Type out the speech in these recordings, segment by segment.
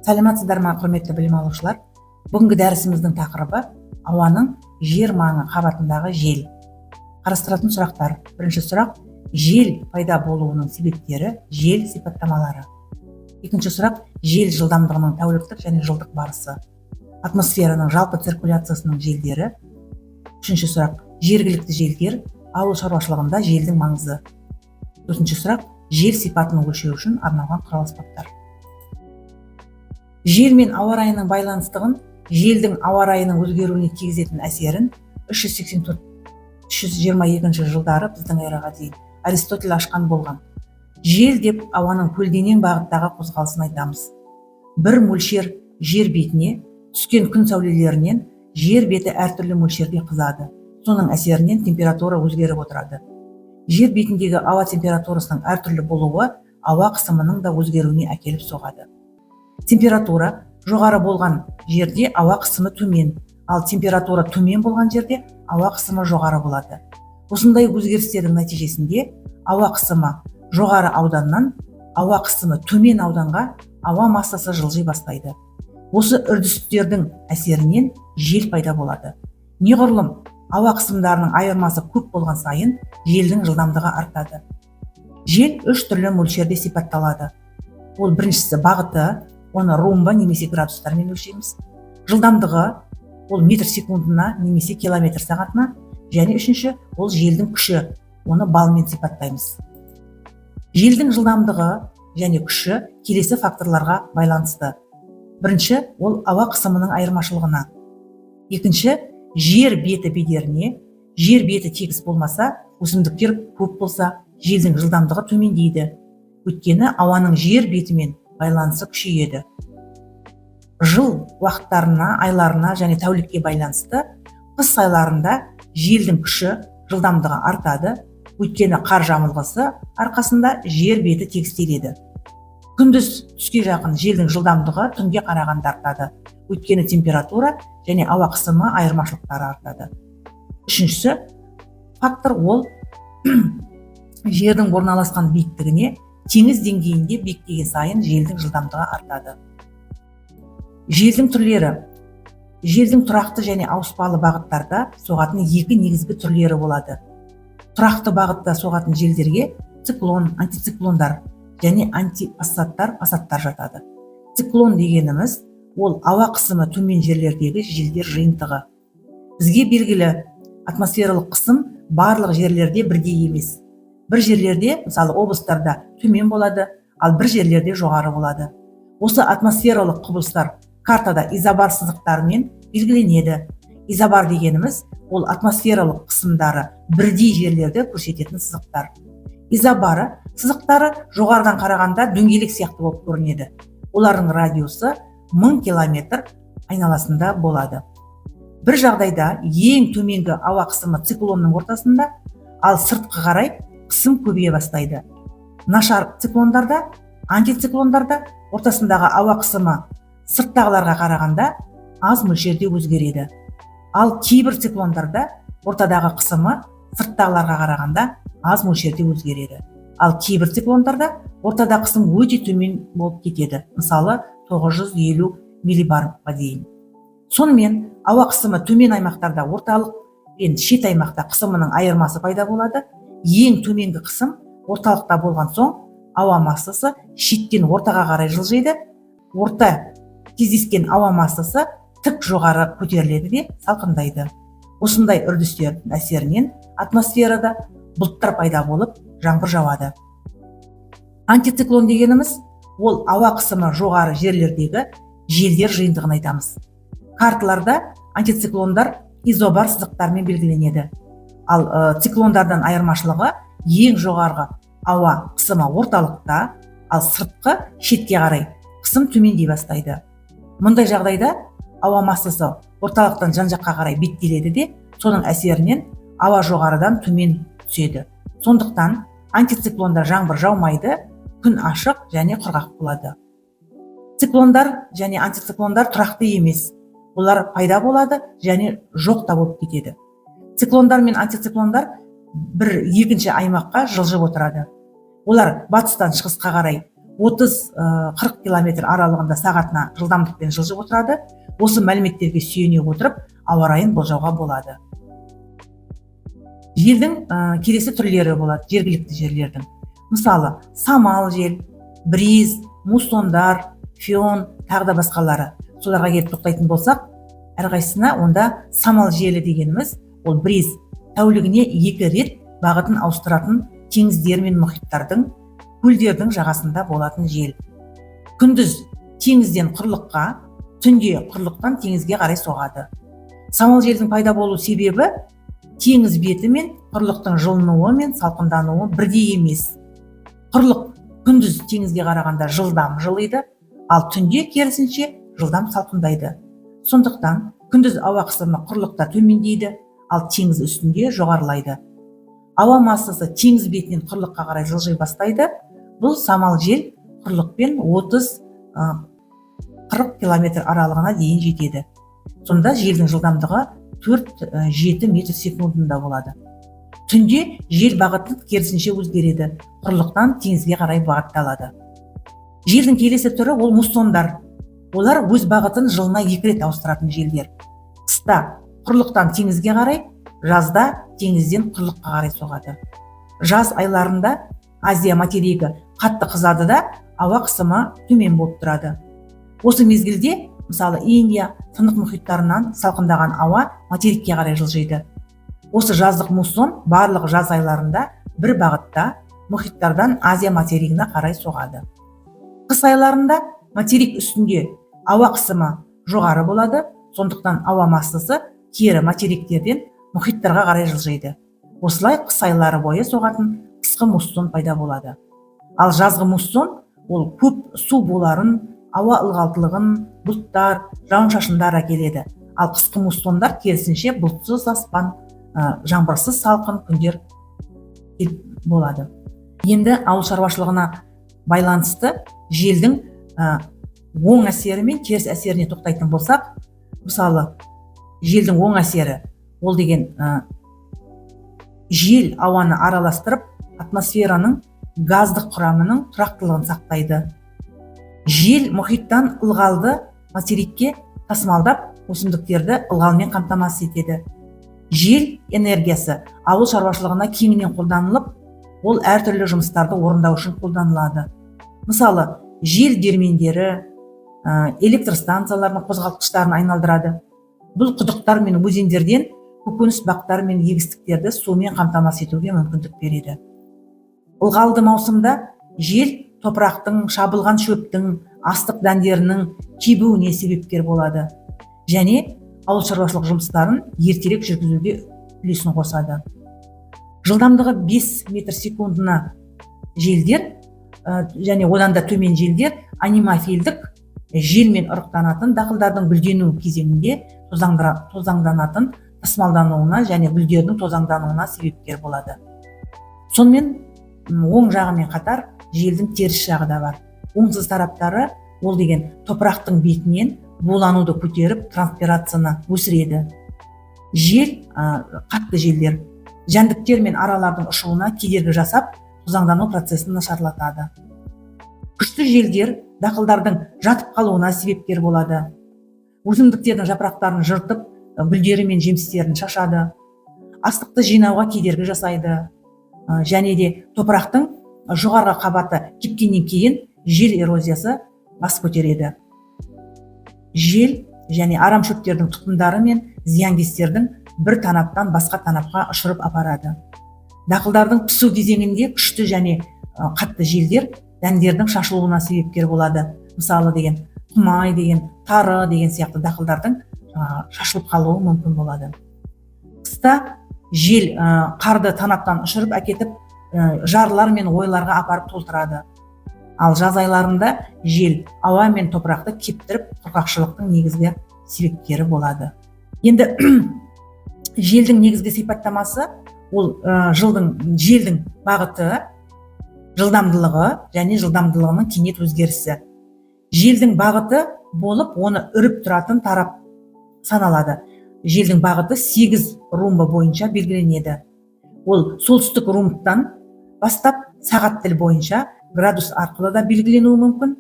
Сәлеметсіздер ме, құрметті білім алушылар? Бүгінгі дәрісіміздің тақырыбы ауаның жер маңы қабатындағы жел. Қарастыратын сұрақтар. Бірінші сұрақ: жел пайда болуының себептері, жел сипаттамалары. Екінші сұрақ: жел жылдамдығының тәуліктік және жылдық барысы. Атмосфераның жалпы циркуляциясының желдері. Үшінші сұрақ: жергілікті желдер, ауыл шаруашылығында желдің маңызы. Төртінші сұрақ: жел сипатын өлшеу үшін арналған құрал аспаптар. Жел мен ауа райының байланыстығын, желдің ауа райының өзгеруіне тигізетін әсерін 384-322 жылдары біздің эраға дейін Аристотель ашқан болған. Жел деп ауаның көлденең бағыттағы қозғалысын айтамыз. Бір мөлшер жер бетіне түскен күн сәулелерінен жер беті әртүрлі мөлшерде қызады. Соның әсерінен температура өзгеріп отырады. Жер бетіндегі ауа температурасының әртүрлі болуы ауа қысымының да өзгеруіне әкеліп соғады. Температура жоғары болған жерде ауа қысымы төмен, ал температура төмен болған жерде ауа қысымы жоғары болады. Осындай өзгерістердің нәтижесінде ауа қысымы жоғары ауданнан ауа қысымы төмен ауданға ауа массасы жылжи бастайды. Осы үрдістердің әсерінен жел пайда болады. Неғұрлым ауа қысымдарының айырмасы көп болған сайын желдің жылдамдығы артады. Жел үш түрлі мөлшерде сипатталады. Ол біріншісі бағыты, оны ромба немесе градустармен өлшейміз. Жылдамдығы, ол метр секундына немесе километр сағатына. Және үшінші, ол желдің күші, оны балмен сипаттаймыз. Желдің жылдамдығы және күші келесі факторларға байланысты. Бірінші, ол ауа қысымының айырмашылығына. Екінші, жер беті бедеріне. Жер беті тегіс болмаса, өсімдіктер көп болса, желдің жылдамдығы төмендейді. Өйткені ауаның жер бетімен байланысы күшейеді. Жыл уақыттарына, айларына және тәулікке байланысты қыс айларында желдің күші, жылдамдығы артады. Өйткені қар жамылғысы арқасында жер беті тегістеледі. Күндіз түске жақын желдің жылдамдығы түнге қарағанда артады. Өйткені температура және ауа қысымы айырмашылықтары артады. Үшіншісі фактор, ол жердің орналасқан биіктігіне. Теңіз деңгейінде биіктеген сайын желдің жылдамдығы артады. Желдің түрлері. Желдің тұрақты және ауыспалы бағыттарда соғатын екі негізгі түрлері болады. Тұрақты бағытта соғатын желдерге циклон, антициклондар және антипассаттар жатады. Циклон дегеніміз ол ауа қысымы төмен жерлердегі желдер жиынтығы. Бізге белгілі атмосфералық қысым барлық жерлерде бірдей емес. Бір жерлерде, мысалы облыстарда төмен болады, ал бір жерлерде жоғары болады. Осы атмосфералық құбылыстар картада изобар сызықтарымен белгіленеді. Изобар дегеніміз ол атмосфералық қысымдары бірдей жерлерде көрсететін сызықтар. Изобары сызықтары жоғарыдан қарағанда дөңгелек сияқты болып көрінеді. Олардың радиусы 1000 километр айналасында болады. Бір жағдайда ең төменгі ауа қысымы циклонның ортасында, ал сыртқы қарай қысым көбейе бастайды. Нашар циклондарда, антициклондарда ортасындағы ауа қысымы сырттағыларға қарағанда аз мөлшерде өзгереді. Ал кейбір циклондарда ортадағы қысымы сырттағыларға қарағанда аз мөлшерде өзгереді. Ал кейбір циклондарда ортада қысым өте төмен болып кетеді. Мысалы 950 миллибарға дейін. Сонымен ауа қысымы төмен аймақтарда орталық пен шет аймақта қысымының айырмасы пайда болады. Ең төменгі қысым орталықта болған соң, ауа массасы шеттен ортаға қарай жылжиды. Орта кездескен ауа массасы тік жоғары көтеріледі де салқындайды. Осындай үрдістердің әсерінен атмосферада бұлттар пайда болып, жаңбыр жауады. Антициклон дегеніміз ол ауа қысымы жоғары жерлердегі желдер жиынтығын айтамыз. Карталарда антициклондар изобар сызықтармен белгіленеді. Ал циклондардан айырмашылығы ең жоғарғы ауа қысымы орталықта, ал сыртқы шетке қарай қысым төмендей бастайды. Мұндай жағдайда ауа массасы орталықтан жан-жаққа қарай беттеледі де, соның әсерінен ауа жоғарыдан төмен түседі. Сондықтан антициклонда жаңбыр жаумайды, күн ашық және құрғақ болады. Циклондар және антициклондар тұрақты емес. Олар пайда болады және жоқ та болып кетеді. Циклондар мен антициклондар бір екінші аймаққа жылжып отырады. Олар батыстан шығысқа қарай 30-40 километр аралығында сағатына жылдамдықпен жылжып отырады. Осы мәліметтерге сүйене отырып ауа райын болжауға болады. Желдің келесі түрлері болады жергілікті жерлердің. Мысалы, самал жел, бриз, муссондар, фион, тағы да басқалары. Соларға келіп тоқтайтын болсақ, әрқайсысына онда самал желі дегеніміз, ол бриз, тәулігіне 2 рет бағытын ауыстыратын теңіздер мен мұхиттардың, көлдердің жағасында болатын жел. Күндіз теңізден құрлыққа, түнде құрлықтан теңізге қарай соғады. Самал желдің пайда болу себебі теңіз беті мен құрлықтың жылынуы мен салқындануы бірдей емес. Құрлық күндіз теңізге қарағанда жылдам жылиды, ал түнде керісінше жылдам салқындайды. Сондықтан күндіз ауа қысымы құрлықта төмендейді, ал теңіз үстінде жоғарылайды. Ауа массасы теңіз бетінен құрлыққа қарай жылжи бастайды. Бұл самал жел құрлықпен 30-40 километр аралығына дейін жетеді. Сонда желдің жылдамдығы 4-7 метр секундында болады. Түнде жел бағыты керісінше өзгереді, құрлықтан теңізге қарай бағытталады. Желдің келесі түрі ол муссондар. Олар өз бағытын жылына 2 рет ауыстыратын желдер. Қыста құрлықтан теңізге қарай, жазда теңізден құрлыққа қарай соғады. Жаз айларында Азия материгі қатты қызады да, ауа қысымы төмен болып тұрады. Осы мезгілде, мысалы, Индия, Тынық мұхиттарынан салқындаған ауа материкке қарай жылжиды. Осы жаздық муссон барлық жаз айларында бір бағытта мұхиттардан Азия материгіне қарай соғады. Қыс айларында материк үстінде ауа қысымы жоғары болады, сондықтан ауа массасы кері материктерден мұхиттарға қарай жылжиды. Осылай қыс айлары бойы соғатын қысқы муссон пайда болады. Ал жазғы муссон ол көп су боларын, ауа ылғалдылығын, бұлттар, жауын-шашындар әкеледі. Ал қысқы муссондар керісінше бұлтсыз аспан, жаңбырсыз салқын күндер болады. Енді ауыл шаруашылығына байланысты желдің оң әсері мен теріс әсеріне тоқтайтын болсақ, мысалы, желдің оң әсері ол деген жел ауаны араластырып, атмосфераның газдық құрамының тұрақтылығын сақтайды. Жел мұхиттан ылғалды материкке тасымалдап, өсімдіктерді ылғалмен қамтамасыз етеді. Жел энергиясы ауыл шаруашылығына кеңінен қолданылып, ол әртүрлі жұмыстарды орындау үшін қолданылады. Мысалы, жел дермендері, электростанциялардың қозғалтқыштарын айналдырады. Бұл құдықтар мен өзендерден көкөніс бақтар мен егістіктерді сумен қамтамасыз етуге мүмкіндік береді. Ылғалды маусымда жел топырақтың, шабылған шөптің, астық дәндерінің кебуіне себепкер болады. Және ауыл шаруашылық жұмыстарын ертерек жүргізуге үлесін қосады. Жылдамдығы 5 метр секундына желдер және одан да төмен желдер анимофилдік желмен ұрықтанатын дақылдардың гүлдену кезеңінде тозаңданатын тасымалдануына және гүлдердің тозаңдануына себепкер болады. Сонымен оң жағымен қатар желдің теріс жағы да бар. Оңсыз тараптары ол деген топырақтың бетінен булануды көтеріп, транспирацияны өсіреді. Жел, қатты желдер, жәндіктер мен аралардың ұшуына кедергі жасап, тозаңдану процесін нашарлатады. Күшті желдер дақылдардың жатып қалуына себепкер болады. Өсімдіктердің жапырақтарын жыртып, гүлдері мен жемістерін шашады. Астықты жинауға кедергі жасайды. Және де топырақтың жоғарғы қабаты кепкеннен кейін жел эрозиясы бас көтереді. Жел және арам шөптердің тұқымдары мен зиянкестердің бір танаптан басқа танапқа ұшырып апарады. Дақылдардың пісу кезеңінде күшті және қатты желдер дәндердің шашылуына себепкер болады. Мысалы деген құмай деген, тары деген сияқты дақылдардың шашылып қалуы мүмкін болады. Қыста жел қарды танаптан ұшырып әкетіп, жарлар мен ойларға апарып толтырады. Ал жаз айларында жел ауа мен топырақты кептіріп, құрғақшылықтың негізгі себепкері болады. Енді желдің негізгі сипаттамасы ол желдің бағыты, жылдамдылығы және жылдамдылығының кенет өзгерісі. Желдің бағыты болып, оны үріп тұратын тарап саналады. Желдің бағыты 8 румба бойынша белгіленеді. Ол солтүстік румбтан бастап сағат тіл бойынша градус арқылы да белгіленуі мүмкін.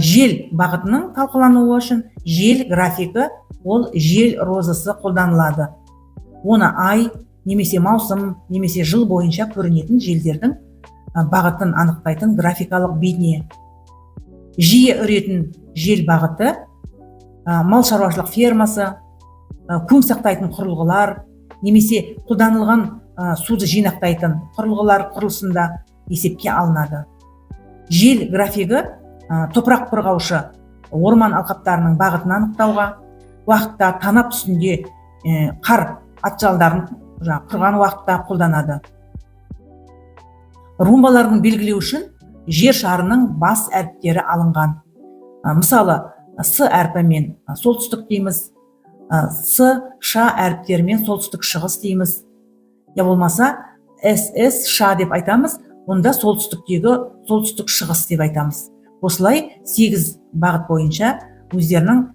Жел бағытының талқылануы үшін жел графигі, ол жел розасы қолданылады. Оны ай, немесе маусым, немесе жыл бойынша көрінетін желдердің бағытын анықтайтын графикалық бейне. Жиі үретін жел бағыты мал шаруашылық фермасы, көң сақтайтын құрылғылар, немесе қолданылған суды жинақтайтын құрылғылар құрылысында есепке алынады. Жел графигі топырақ қорғаушы орман алқаптарының бағытын анықтауға, уақытта танап үстінде қар атжалдарын құрған уақытта қолданады. Румбалардың белгілеу үшін жер шарының бас әріптері алынған. Мысалы, С әрпімен солтүстік дейміз, С, Ш әріптерімен солтүстік шығыс дейміз. Я болмаса, СС, Ш деп айтамыз, онда солтүстіктегі солтүстік шығыс деп айтамыз. Осылай 8 бағыт бойынша өздерінің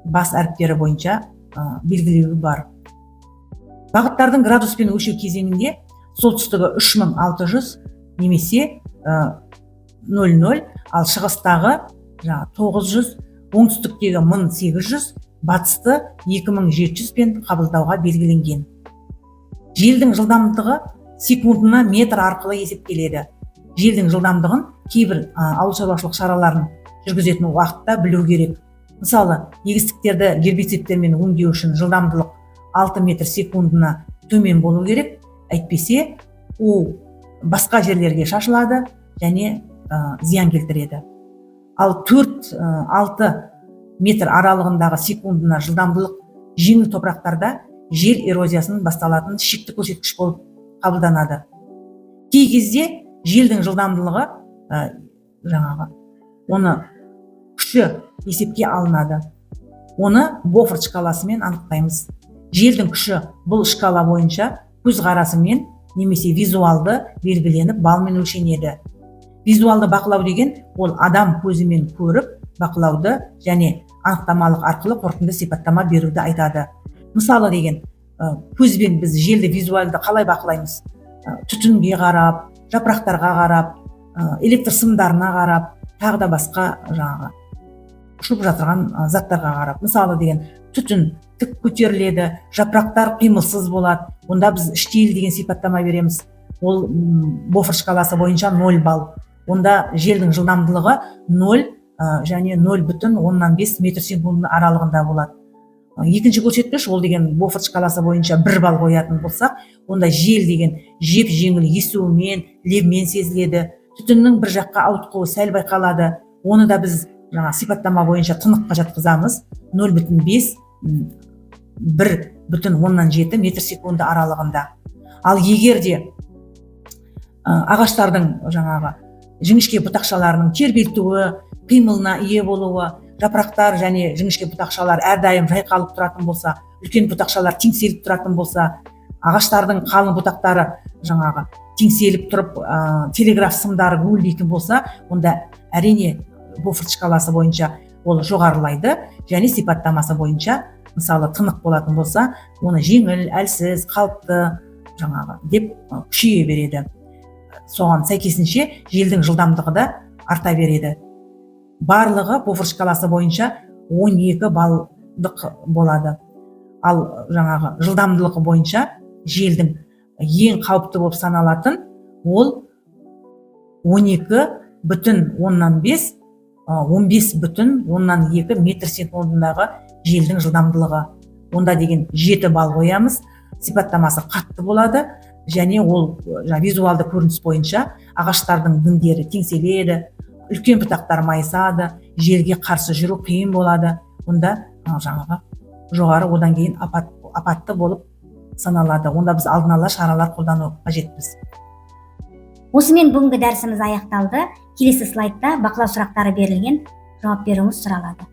бас әріптері бойынша белгілеуі бар. Бағыттардың градуспен өлшеу кезеңінде солтүстігі 3600 немесе 00, ал шығыстағы 900, оңтүстіктегі 1800, батысты 2700 пен қабылдауға белгіленген. Желдің жылдамдығы секундына метр арқылы есептеледі. Желдің жылдамдығын кейбір ауыл шаруашылық шараларын жүргізетін уақытта білу керек. Мысалы, егістіктерді гербицидтермен өңдеу үшін жылдамдылық 6 метр секундына төмен болу керек, әйтпесе ол басқа жерлерге шашылады және зиян келтіреді. Ал 4-6 метр аралығындағы секундына жылдамдылық жеңіл топырақтарда жел эрозиясының басталатын шекті көрсеткіш болып қабылданады. Кей кезде желдің жылдамдылығы оны күші есепке алынады. Оны Бофорт шкаласымен анықтаймыз. Желдің күші бұл шкала бойынша көз қарасымен немесе визуалды белгіленіп балмен өлшенеді. Визуалды бақылау деген ол адам көзімен көріп бақылауды және анықтамалық арқылы қорытынды сипаттама беруді айтады. Мысалы деген, көзбен біз желді визуалды қалай бақылаймыз? Түтінге қарап, жапырақтарға қарап, электр сымдарына қарап, тағы да басқа ұшып жатырған заттарға қарап. Мысалы деген, түтін тік көтеріледі, жапырақтар қимылсыз болады, онда біз штиль деген сипаттама береміз. Ол Бофорт шкаласы бойынша 0 балл. Онда желдің жылдамдылығы 0 және 0,5 метр секунд аралығында болады. Екінші көрсеткіш, ол деген Бофорт шкаласы бойынша 1 балл қоятын болсақ, онда жел деген жеп жеңіл есуімен, лебмен сезіледі. Түтіннің бір жаққа ауытқуы сәл байқалады. Оны да біз сипаттама бойынша тыныққа жатқызамыз. 0,5 1,7 метр секунд аралығында. Ал егер де ағаштардың жіңішке бұтақшаларының тербелтуі, қимылына ие болуы, жапырақтар және жіңішке бұтақшалар әрдайым жайқалып тұратын болса, үлкен бұтақшалар теңселіп тұратын болса, ағаштардың қалың бұтақтары теңселіп тұрып, телеграф сымдары гуілдейтін болса, онда әрине Бофорт шкаласы бойынша ол жоғарылайды және сипаттамасы бойынша, мысалы тынық болатын болса, оны жеңіл, әлсіз, қалыпты деп күшейе береді. Соған сәйкесінше желдің жылдамдығы да арта береді. Барлығы Бофорт шкаласы бойынша 12 баллдық болады. Ал жылдамдылығы бойынша желдің ең қауіпті болып саналатын ол 12,5-15,2 метр секундындағы желдің жылдамдылығы. Онда деген 7 балл қоямыз, сипаттамасы қатты болады және ол визуалды көрініс бойынша ағаштардың діңдері теңселеді, үлкен бұтақтар майысады, желге қарсы жүру қиын болады. Онда жоғары одан кейін апатты болып саналады. Онда біз алдын ала шаралар қолдану қажетпіз. Осымен бүгінгі дәрісіміз аяқталды. Келесі слайдта бақылау сұрақтары берілген, жауап беруіңіз сұралады.